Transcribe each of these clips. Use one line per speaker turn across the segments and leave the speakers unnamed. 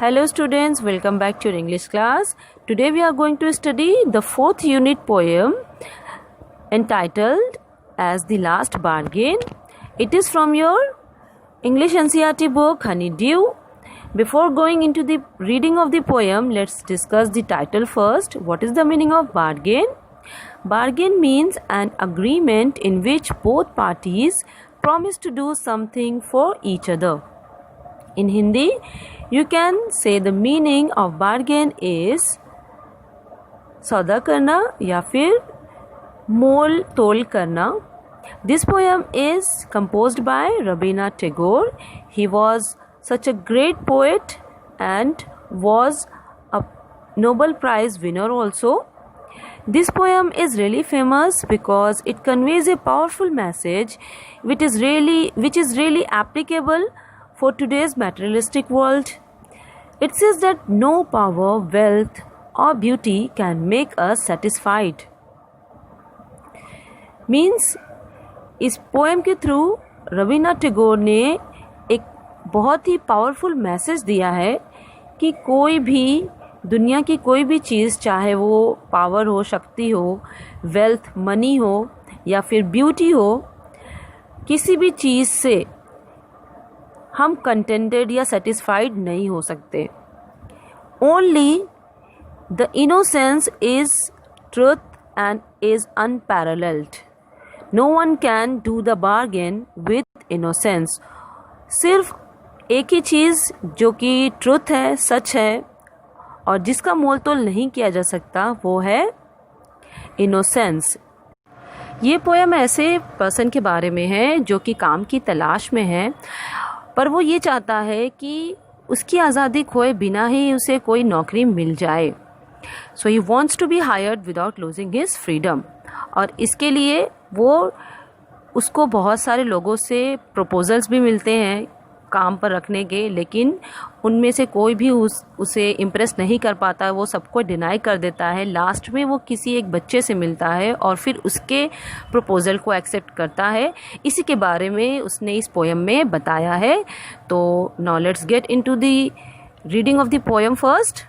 Hello students, welcome back to your English class. Today we are going to study the 4th unit poem entitled as The Last Bargain. It is from your English NCERT book Honeydew. Before going into the reading of the poem, let's discuss the title first. What is the meaning of bargain? Bargain means an agreement in which both parties promise to do something for each other. In Hindi, you can say the meaning of bargain is सौदा करना या फिर मोल तोल करना. This poem is composed by Rabindranath Tagore. He was such a great poet and was a Nobel Prize winner also. This poem is really famous because it conveys a powerful message which is really applicable for today's materialistic world. It says that no power, wealth or beauty can make us satisfied. Means इस poem के through Rabindranath Tagore ने एक बहुत ही powerful message दिया है कि कोई भी दुनिया की कोई भी चीज़, चाहे वो पावर हो, शक्ति हो, वेल्थ मनी हो या फिर ब्यूटी हो, किसी भी चीज़ से हम कंटेंटेड या सेटिस्फाइड नहीं हो सकते. Only the innocence is truth and is unparalleled. No one can do the bargain with innocence. सिर्फ एक ही चीज़ जो कि ट्रुथ है, सच है और जिसका मोल तोल नहीं किया जा सकता, वो है इनोसेंस. ये पोएम ऐसे पर्सन के बारे में है जो कि काम की तलाश में है, पर वो ये चाहता है कि उसकी आज़ादी खोए बिना ही उसे कोई नौकरी मिल जाए. So he wants to be hired without losing his freedom. और इसके लिए उसको बहुत सारे लोगों से प्रपोजल्स भी मिलते हैं काम पर रखने के, लेकिन उनमें से कोई भी उसे इम्प्रेस नहीं कर पाता. वो सबको डिनाई कर देता है. लास्ट में वो किसी एक बच्चे से मिलता है और फिर उसके प्रपोजल को एक्सेप्ट करता है. इसी के बारे में उसने इस पोएम में बताया है. तो now let's get into the reading of the poem first.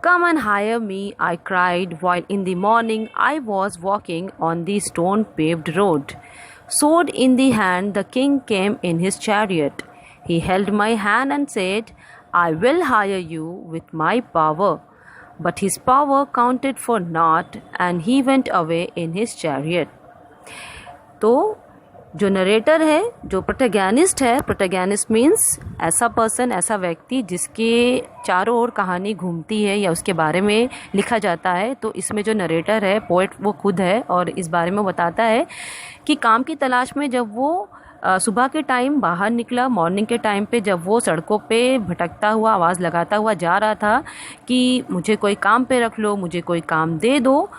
Come and hire me, I cried, while in the morning I was walking on the stone-paved road. Sword in the hand, the king came in his chariot. He held my hand and said, I will hire you with my power. But his power counted for naught, and he went away in his chariot. तो जो narrator है, जो protagonist है, protagonist means ऐसा person, ऐसा व्यक्ति जिसके चारों ओर कहानी घूमती है या उसके बारे में लिखा जाता है. तो इसमें जो नरेटर है, पोएट, वो खुद है और इस बारे में बताता है कि काम की तलाश में जब वो सुबह के टाइम बाहर निकला, मॉर्निंग के टाइम पे जब वो सड़कों पे भटकता हुआ, आवाज़ लगाता हुआ जा रहा था कि मुझे कोई काम पे रख लो, मुझे कोई काम दे दो,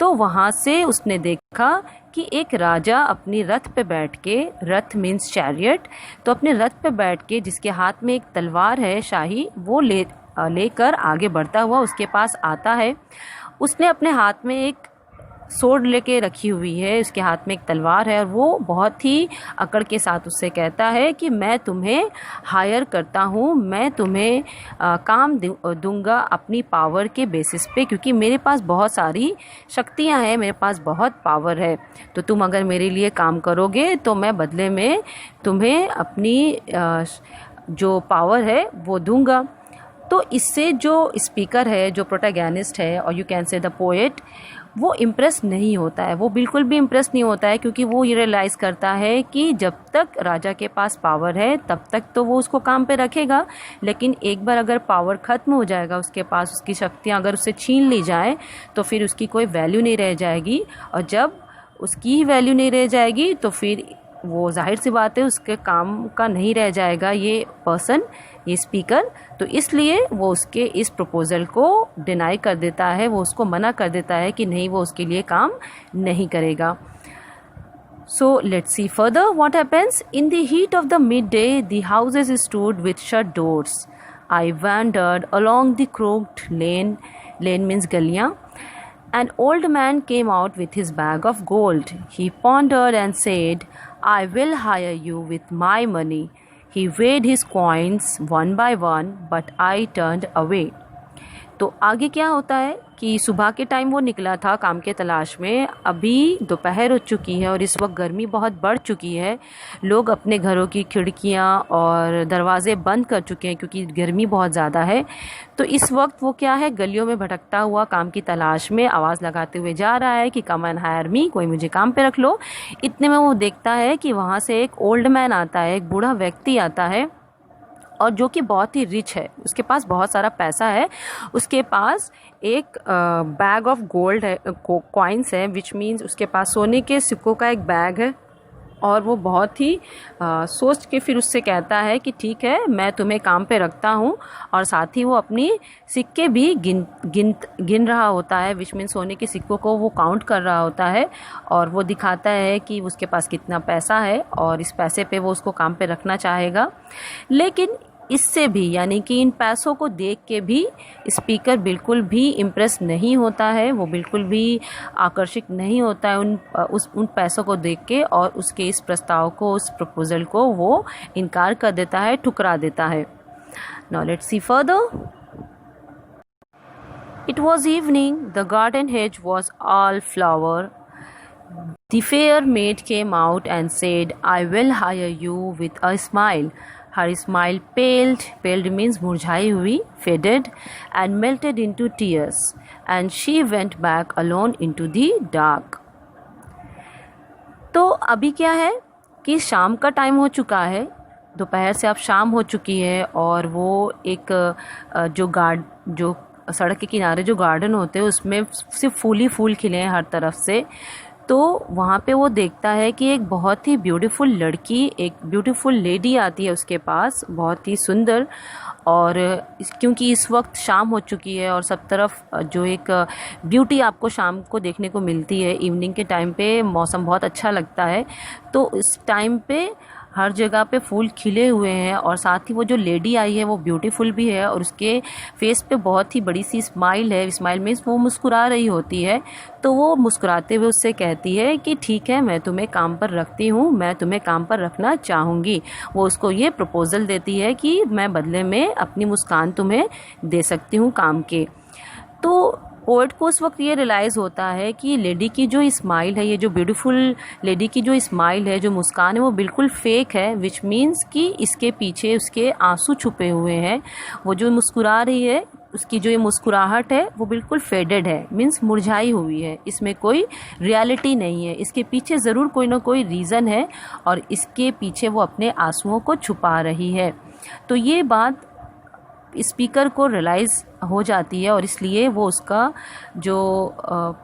तो वहाँ से उसने देखा कि एक राजा अपनी रथ पे बैठ के, रथ मीन्स चैरियट, तो अपने रथ पे बैठ के जिसके हाथ में एक तलवार है शाही, वो लेकर आगे बढ़ता हुआ उसके पास आता है. उसने अपने हाथ में एक सोर्ड लेके रखी हुई है, उसके हाथ में एक तलवार है और वो बहुत ही अकड़ के साथ उससे कहता है कि मैं तुम्हें हायर करता हूँ, मैं तुम्हें काम दूंगा अपनी पावर के बेसिस पे, क्योंकि मेरे पास बहुत सारी शक्तियाँ हैं, मेरे पास बहुत पावर है. तो तुम अगर मेरे लिए काम करोगे तो मैं बदले में तुम्हें अपनी जो पावर है वो दूंगा. तो इससे जो स्पीकर है, जो प्रोटैगनिस्ट है, और you can say the poet, वो इम्प्रेस नहीं होता है. वो बिल्कुल भी इम्प्रेस नहीं होता है, क्योंकि वो ये रियलाइज़ करता है कि जब तक राजा के पास पावर है तब तक तो वो उसको काम पे रखेगा, लेकिन एक बार अगर पावर ख़त्म हो जाएगा उसके पास, उसकी शक्तियाँ अगर उससे छीन ली जाए तो फिर उसकी कोई वैल्यू नहीं रह जाएगी. और जब उसकी ही वैल्यू नहीं रह जाएगी तो फिर वो जाहिर सी बात है उसके काम का नहीं रह जाएगा ये पर्सन, ये स्पीकर. तो इसलिए वो उसके इस प्रपोज़ल को डिनाई कर देता है, वो उसको मना कर देता है कि नहीं, वो उसके लिए काम नहीं करेगा. So let's see further what happens. In the heat of the mid day the houses stood with shut doors. I wandered along the crooked lane. Lane means गलियाँ. An old man came out with his bag of gold. He pondered and said, I will hire you with my money. He weighed his coins one by one, but I turned away. तो आगे क्या होता है कि सुबह के time वो निकला था काम के तलाश में। अभी दोपहर हो चुकी है और इस वक्त गर्मी बहुत बढ़ चुकी है। लोग अपने घरों की खिड़कियां और दरवाज़े बंद कर चुके हैं क्योंकि गर्मी बहुत ज़्यादा है। तो इस वक्त वो क्या है, गलियों में भटकता हुआ काम की तलाश में आवाज़ लगाते हुए जा रहा है कि कम एंड हायर मी, कोई मुझे काम पे रख लो। इतने में वो देखता है कि वहाँ से एक ओल्ड मैन आता है, एक बूढ़ा व्यक्ति आता है और जो कि बहुत ही रिच है, उसके पास बहुत सारा पैसा है। उसके पास एक बैग ऑफ गोल्ड है, कॉइन्स है, विच मीन्स उसके पास सोने के सिक्कों का एक बैग है। और वो बहुत ही सोच के फिर उससे कहता है कि ठीक है, मैं तुम्हें काम पे रखता हूँ। और साथ ही वो अपनी सिक्के भी गिन रहा होता है, विच मीन सोने के सिक्कों को वो काउंट कर रहा होता है। और वो दिखाता है कि उसके पास कितना पैसा है और इस पैसे पे वो उसको काम पे रखना चाहेगा। लेकिन इससे भी, यानी कि इन पैसों को देख के भी स्पीकर बिल्कुल भी इम्प्रेस नहीं होता है, वो बिल्कुल भी आकर्षित नहीं होता है उन पैसों को देख के, और उसके इस प्रस्ताव को, उस प्रपोज़ल को वो इनकार कर देता है, ठुकरा देता है। Now let's see further. It was evening, the garden hedge was all flower. The fair maid came out and said, I will hire you with a smile. Her smile paled means मुरझाई हुई, faded and melted into tears, and she went back alone into the dark. तो अभी क्या है कि शाम का time हो चुका है, दोपहर से अब शाम हो चुकी है। और वो एक जो सड़क के किनारे जो गार्डन होते हैं उसमें सिर्फ फूल ही फूल खिले हैं हर तरफ से। तो वहाँ पे वो देखता है कि एक बहुत ही ब्यूटीफुल लड़की, एक ब्यूटीफुल लेडी आती है उसके पास, बहुत ही सुंदर। और क्योंकि इस वक्त शाम हो चुकी है और सब तरफ जो एक ब्यूटी आपको शाम को देखने को मिलती है, इवनिंग के टाइम पे मौसम बहुत अच्छा लगता है। तो इस टाइम पे हर जगह पे फूल खिले हुए हैं और साथ ही वो जो लेडी आई है वो ब्यूटीफुल भी है और उसके फेस पे बहुत ही बड़ी सी स्माइल है। स्माइल मीन्स वो मुस्कुरा रही होती है। तो वो मुस्कुराते हुए उससे कहती है कि ठीक है, मैं तुम्हें काम पर रखती हूँ, मैं तुम्हें काम पर रखना चाहूँगी। वो उसको ये प्रपोज़ल देती है कि मैं बदले में अपनी मुस्कान तुम्हें दे सकती हूँ काम के। तो पोएट को उस वक्त ये रियलाइज़ होता है कि लेडी की जो स्माइल है, ये जो ब्यूटीफुल लेडी की जो स्माइल है, जो मुस्कान है, वो बिल्कुल फेक है, विच मीन्स कि इसके पीछे उसके आंसू छुपे हुए हैं। वो जो मुस्कुरा रही है, उसकी जो ये मुस्कुराहट है वो बिल्कुल फेडेड है, मीन्स मुरझाई हुई है, इसमें कोई रियलिटी नहीं है। इसके पीछे ज़रूर कोई ना कोई रीज़न है और इसके पीछे वो अपने आंसुओं को छुपा रही है। तो ये बात स्पीकर को रियलाइज़ हो जाती है और इसलिए वो उसका जो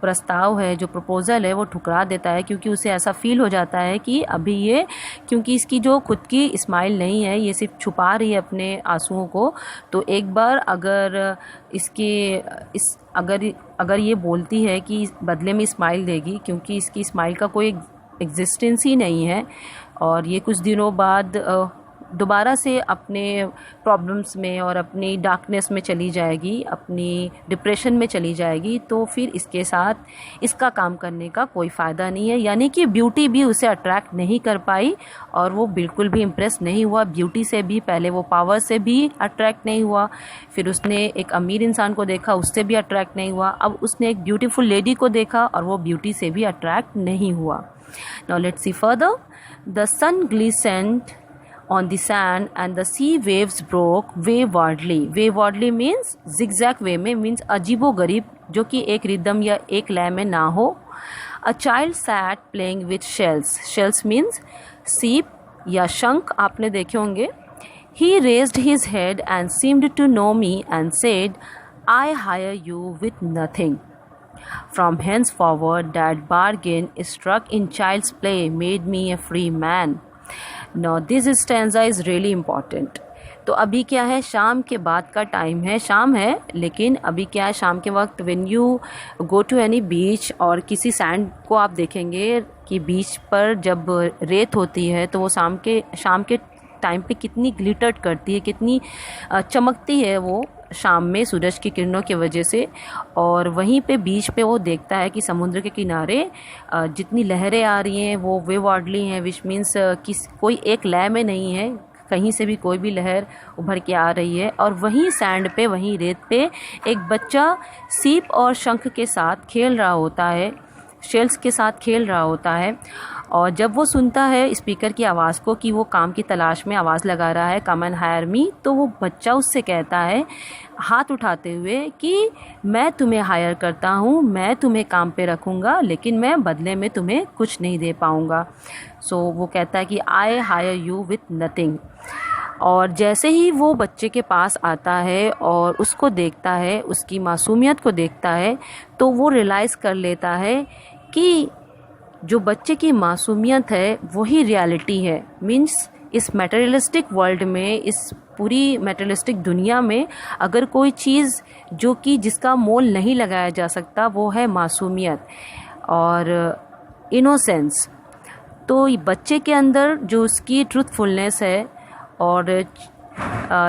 प्रस्ताव है, जो प्रपोज़ल है, वो ठुकरा देता है, क्योंकि उसे ऐसा फील हो जाता है कि अभी ये, क्योंकि इसकी जो खुद की स्माइल नहीं है, ये सिर्फ छुपा रही है अपने आंसुओं को। तो एक बार अगर ये बोलती है कि बदले में स्माइल देगी, क्योंकि इसकी स्माइल का कोई एग्जिस्टेंस ही नहीं है, और ये कुछ दिनों बाद दोबारा से अपने प्रॉब्लम्स में और अपनी डार्कनेस में चली जाएगी, अपनी डिप्रेशन में चली जाएगी, तो फिर इसके साथ इसका काम करने का कोई फ़ायदा नहीं है। यानी कि ब्यूटी भी उसे अट्रैक्ट नहीं कर पाई और वो बिल्कुल भी इम्प्रेस नहीं हुआ ब्यूटी से भी। पहले वो पावर से भी अट्रैक्ट नहीं हुआ, फिर उसने एक अमीर इंसान को देखा, उससे भी अट्रैक्ट नहीं हुआ, अब उसने एक ब्यूटीफुल लेडी को देखा और वो ब्यूटी से भी अट्रैक्ट नहीं हुआ। Now let's see further. The sun glistened on the sand and the sea waves broke waywardly. Waywardly means zigzag way में, means अजीबो गरीब, जो कि एक रिदम या एक लय में ना हो। A child sat playing with shells. Shells means सीप या शंख, आपने देखे होंगे। He raised his head and seemed to know me and said, I hire you with nothing. From henceforward that bargain struck in child's play made me a free man. Now this stanza is really important. तो अभी क्या है, शाम के बाद का time है, शाम है, लेकिन अभी क्या है, शाम के वक्त when you go to any beach और किसी सैंड को आप देखेंगे कि बीच पर जब रेत होती है तो वो शाम के टाइम पे कितनी ग्लिटर्ड करती है, कितनी चमकती है वो शाम में सूरज की किरणों की वजह से। और वहीं पे बीच पे वो देखता है कि समुद्र के किनारे जितनी लहरें आ रही हैं वो वेवॉर्डली हैं, विच मीन्स कि कोई एक लय में नहीं है, कहीं से भी कोई भी लहर उभर के आ रही है। और वहीं सैंड पे, वहीं रेत पे एक बच्चा सीप और शंख के साथ खेल रहा होता है, शेल्स के साथ खेल रहा होता है। और जब वो सुनता है स्पीकर की आवाज़ को कि वो काम की तलाश में आवाज़ लगा रहा है, कम एंड हायर मी, तो वो बच्चा उससे कहता है हाथ उठाते हुए कि मैं तुम्हें हायर करता हूँ, मैं तुम्हें काम पे रखूँगा, लेकिन मैं बदले में तुम्हें कुछ नहीं दे पाऊँगा। सो वो कहता है कि I hire you with nothing. और जैसे ही वो बच्चे के पास आता है और उसको देखता है, उसकी मासूमियत को देखता है, तो वो रियलाइज़ कर लेता है कि जो बच्चे की मासूमियत है वही रियलिटी है। मीन्स इस मटेरियलिस्टिक वर्ल्ड में, इस पूरी मटेरियलिस्टिक दुनिया में अगर कोई चीज़ जो कि जिसका मोल नहीं लगाया जा सकता वो है मासूमियत और इनोसेंस। तो बच्चे के अंदर जो उसकी ट्रूथफुलनेस है और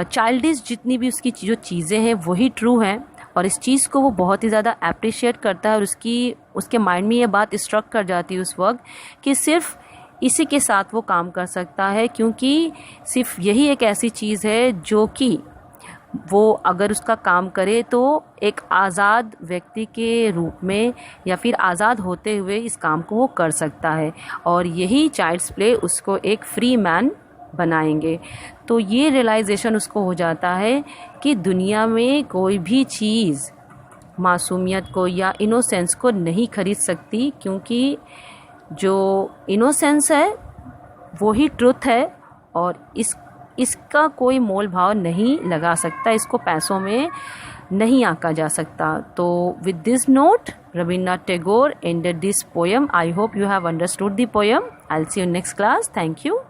चाइल्डिश जितनी भी उसकी जो चीज़ें हैं वही ट्रू हैं, और इस चीज़ को वो बहुत ही ज़्यादा अप्रिशिएट करता है। और उसके माइंड में ये बात स्ट्रक कर जाती है उस वक्त कि सिर्फ इसी के साथ वो काम कर सकता है, क्योंकि सिर्फ यही एक ऐसी चीज़ है जो कि वो अगर उसका काम करे तो एक आज़ाद व्यक्ति के रूप में या फिर आज़ाद होते हुए इस काम को वो कर सकता है। और यही चाइल्ड्स प्ले उसको एक फ्री मैन बनाएंगे। तो ये रियलाइजेशन उसको हो जाता है कि दुनिया में कोई भी चीज़ मासूमियत को या इनोसेंस को नहीं खरीद सकती, क्योंकि जो इनोसेंस है वो ही ट्रुथ है और इसका कोई मोल भाव नहीं लगा सकता, इसको पैसों में नहीं आंका जा सकता। तो with this note Rabindranath Tagore ended this poem. I hope you have understood the poem. I'll see you next class. Thank you.